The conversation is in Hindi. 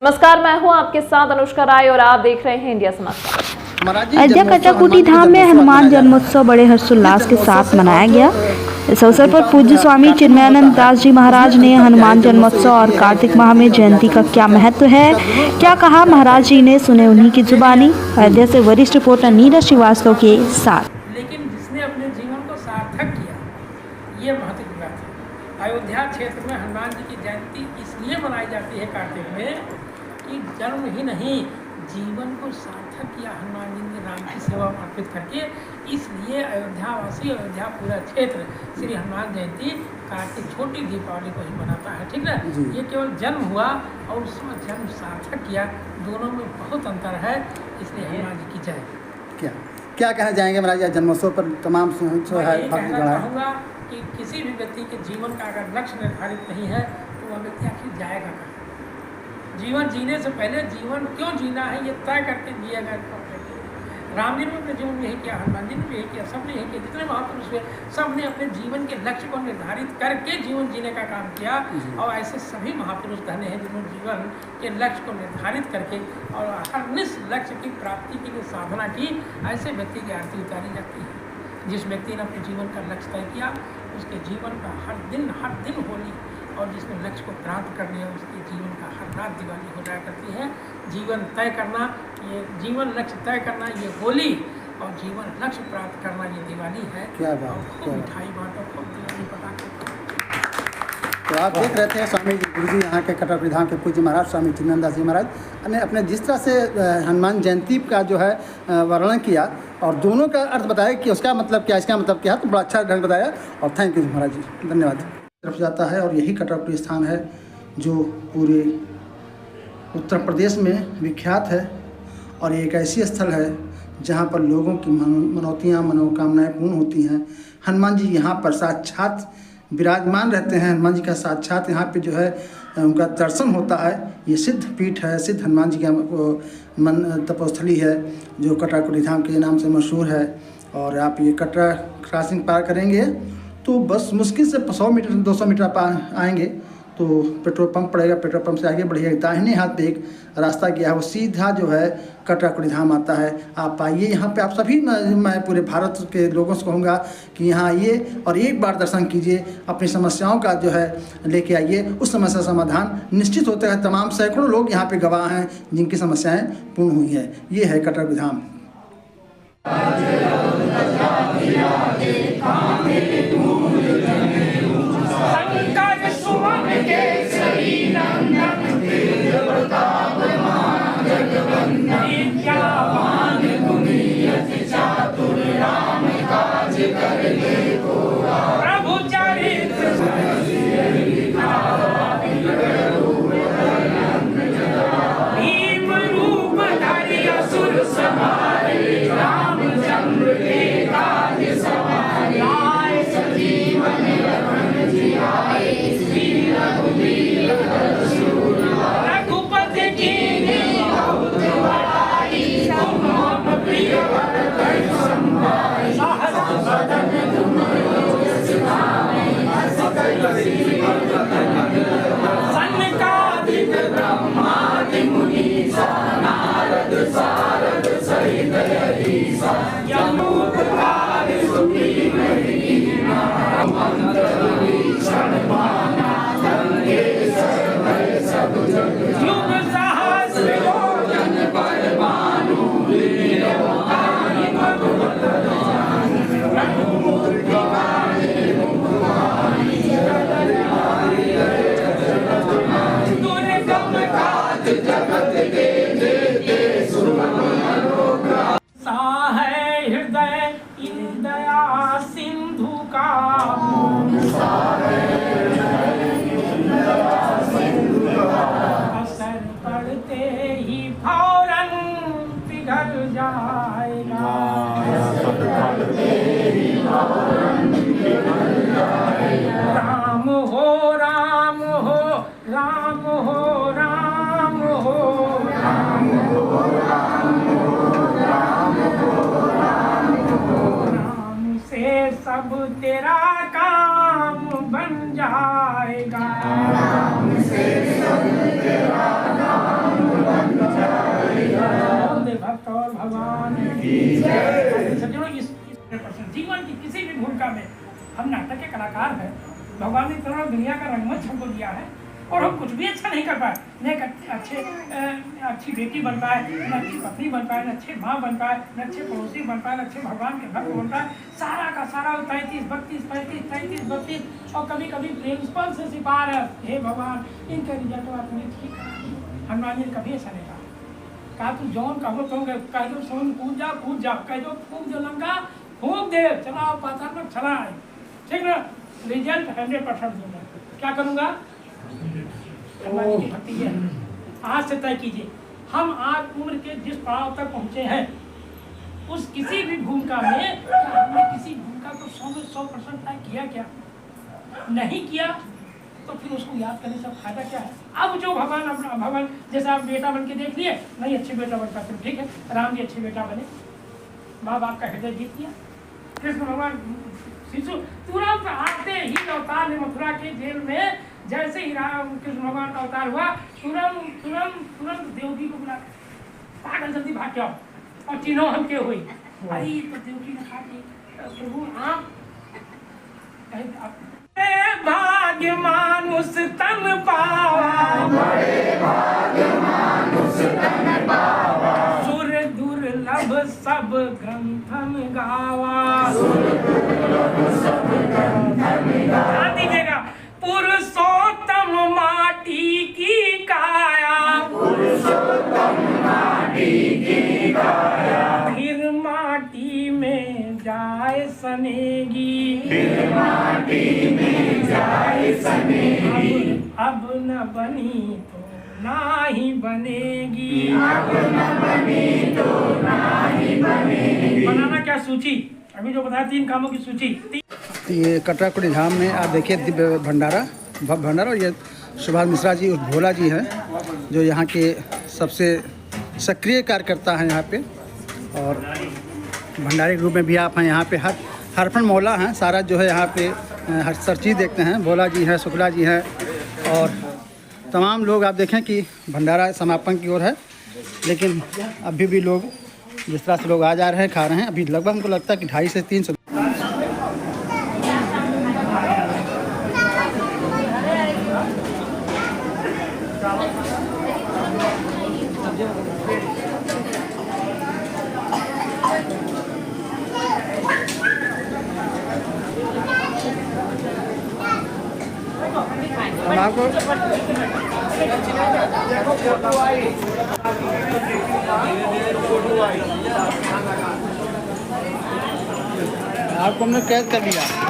नमस्कार, मैं हूं आपके साथ अनुष्का राय और आप देख रहे हैं इंडिया समाचार। अयोध्या कटाकुटी धाम में हनुमान जन्मोत्सव बड़े हर्षोल्लास के साथ मनाया गया। इस अवसर पर पूज्य स्वामी चिन्मयानंद दास जी महाराज ने हनुमान जन्मोत्सव और कार्तिक माह में जयंती का क्या महत्व है, क्या कहा महाराज जी ने, सुने उन्हीं की जुबानी। अयोध्या से वरिष्ठ रिपोर्टर नीरज श्रीवास्तव के साथ। लेकिन जिसने अपने जीवन को सार्थक किया, ये महत्व की बात है। अयोध्या क्षेत्र में हनुमान जी की जयंती इसलिए मनाई जाती है कार्तिक में कि जन्म ही नहीं, जीवन को सार्थक किया हनुमान जी ने राम की सेवा में अर्पित करके। इसलिए अयोध्यावासी, अयोध्या पूरा क्षेत्र श्री हनुमान जयंती कार्तिक छोटी दीपावली को ही मनाता है। ठीक है, ये केवल जन्म हुआ और उसमें जन्म सार्थक किया, दोनों में बहुत अंतर है। इसलिए हनुमान जी की जय। क्या क्या कहना चाहेंगे महाराज जन्मोत्सव पर? तमाम कहना चाहूँगा कि किसी भी व्यक्ति के जीवन का अगर लक्ष्य निर्धारित नहीं है तो वह व्यक्ति आखिर जाएगा कहाँ? जीवन जीने से पहले जीवन क्यों जीना है ये तय करके जिएगा। राम जी ने अपने जीवन में यही किया, हनुमान जी ने भी यही किया, सबने यही किया। जितने महापुरुष हुए सब ने अपने जीवन के लक्ष्य को निर्धारित करके जीवन जीने का काम किया। और ऐसे सभी महापुरुष धन्य हैं जिन्होंने जीवन के लक्ष्य को निर्धारित करके और हर लक्ष्य की प्राप्ति के लिए साधना की। ऐसे व्यक्ति की आरती उतारी जाती है। जिस व्यक्ति ने अपने जीवन का लक्ष्य तय किया उसके जीवन का हर दिन होली, और जिसने लक्ष्य को प्राप्त कर लिया उसके जीवन का हर रात दिवाली हो जाया करती है। जीवन तय करना, ये जीवन लक्ष्य तय करना ये होली, और जीवन लक्ष्य प्राप्त करना ये दिवाली है। क्या बात, खूब मिठाई बांटो, खूब दिवाली पटाखे। तो आप देख रहे थे स्वामी जी, गुरु जी यहाँ के कटाकुटी धाम के पूज्य महाराज स्वामी चिन्मयानंद दास जी महाराज ने अपने जिस तरह से हनुमान जयंती का जो है वर्णन किया और दोनों का अर्थ बताया कि उसका मतलब क्या, इसका मतलब क्या, तो बड़ा अच्छा ढंग बताया। और थैंक यू महाराज जी, धन्यवाद। तरफ जाता है और यही कटाकुटी स्थान है जो पूरे उत्तर प्रदेश में विख्यात है और एक ऐसी स्थल है जहाँ पर लोगों की मनौतियाँ, मनोकामनाएं पूर्ण होती हैं। हनुमान जी यहाँ पर साक्षात विराजमान रहते हैं। हनुमान जी का साक्षात यहाँ पे जो है उनका दर्शन होता है। ये सिद्ध पीठ है, सिद्ध हनुमान जी का मन तपोस्थली है जो कटाकुटी धाम के नाम से मशहूर है। और आप ये कटरा क्रॉसिंग पार करेंगे तो बस मुश्किल से 100 मीटर 200 मीटर आप आएंगे तो पेट्रोल पंप पड़ेगा। पेट्रोल पंप से आगे बढ़िए, दाहिने हाथ पे एक रास्ता गया है, वो सीधा जो है कटाकुटी धाम आता है। आप आइए यहाँ पे। आप सभी, मैं पूरे भारत के लोगों से कहूँगा कि यहाँ आइए और एक बार दर्शन कीजिए, अपनी समस्याओं का जो है लेके आइए। उस समस्या समाधान निश्चित होता है। तमाम सैकड़ों लोग यहाँ पे गवाह हैं जिनकी समस्याएँ पूर्ण हुई हैं। ये है कटाकुटी धाम। राम हो राम हो राम हो राम हो। सज्जनों, इस जीवन की किसी भी भूमिका में हम नाटक के कलाकार हैं। भगवान ने इतना दुनिया का रंगमंच हमको दिया है और हम कुछ भी अच्छा नहीं कर पाए। न एक अच्छी बेटी बन पाए, न अच्छी पत्नी बन पाए, न अच्छे माँ बन पाए, न अच्छे पड़ोसी बन पाए, न अच्छे भगवान के भक्त बन पाए। सारा का सारा 33, 32, 35, 33, 32 और कभी कभी प्रिंसिपल से सिपार है। हे भगवान, इनका रिजल्ट आपने ठीक करा। हनुमान जी ने कभी ऐसा नहीं कहा तू जौन कहो तो कह दो सोन कूद जा, कह दो फूक जो लंका फूक दे, चलाओ पाथर में चला आए, ठीक ना। रिजल्ट 100% दूंगा। क्या करूँगा? हनुमान जी की भक्ति है। आज से तय कीजिए, हम आज उम्र के जिस पड़ाव तक पहुँचे हैं, उस किसी भी भूमिका में क्या हमने किसी भूमिका को 100% तय किया? क्या नहीं किया तो फिर उसको याद करने से फायदा क्या है? अब जो भगवान जैसे आप बेटा बन के देख लिए, नहीं अच्छे बेटा बनता फिर ठीक है, राम जी अच्छे बेटा बने, माँ बाप का हृदय जीत लिया। कृष्ण भगवान शिशु तुरंत आते ही अवतार ने मथुरा के जेल में, जैसे ही राम कृष्ण भगवान का अवतार हुआ, तुरंत देवकी को बुला पागल जल्दी भाग के आओ और चिन्हो हम के हुई। अरे तो देवकी ने कहा कि प्रभु आप भाग्य मानुष तन पावा, सुर दुर्लभ सब ग्रंथन गावा। ध्यान दीजिएगा, पुरुषोत्तम माटी की काया, फिर माटी में जाए सनेगी, अब न बनी तो ना ही बनेगी। बनाना क्या सूची? अभी जो बताया 3 कामों की सूची। ये कटराकुटी धाम में आप देखिए दिव्य भंडारा और ये सुभाष मिश्रा जी और भोला जी हैं, जो यहाँ के सबसे सक्रिय कार्यकर्ता हैं यहाँ पे। और भंडारे के रूप में भी आप हैं यहाँ पे, हर फन मोहल्ला हैं सारा जो है यहाँ पे, हर चीज़ देखते हैं। भोला जी हैं, शुक्ला जी हैं और तमाम लोग आप देखें कि भंडारा समापन की ओर है, लेकिन अभी भी लोग जिस तरह से लोग आ जा रहे हैं, खा रहे हैं। अभी लगभग हमको लगता है कि 250 से 300 आपको हमने कैद कर लिया।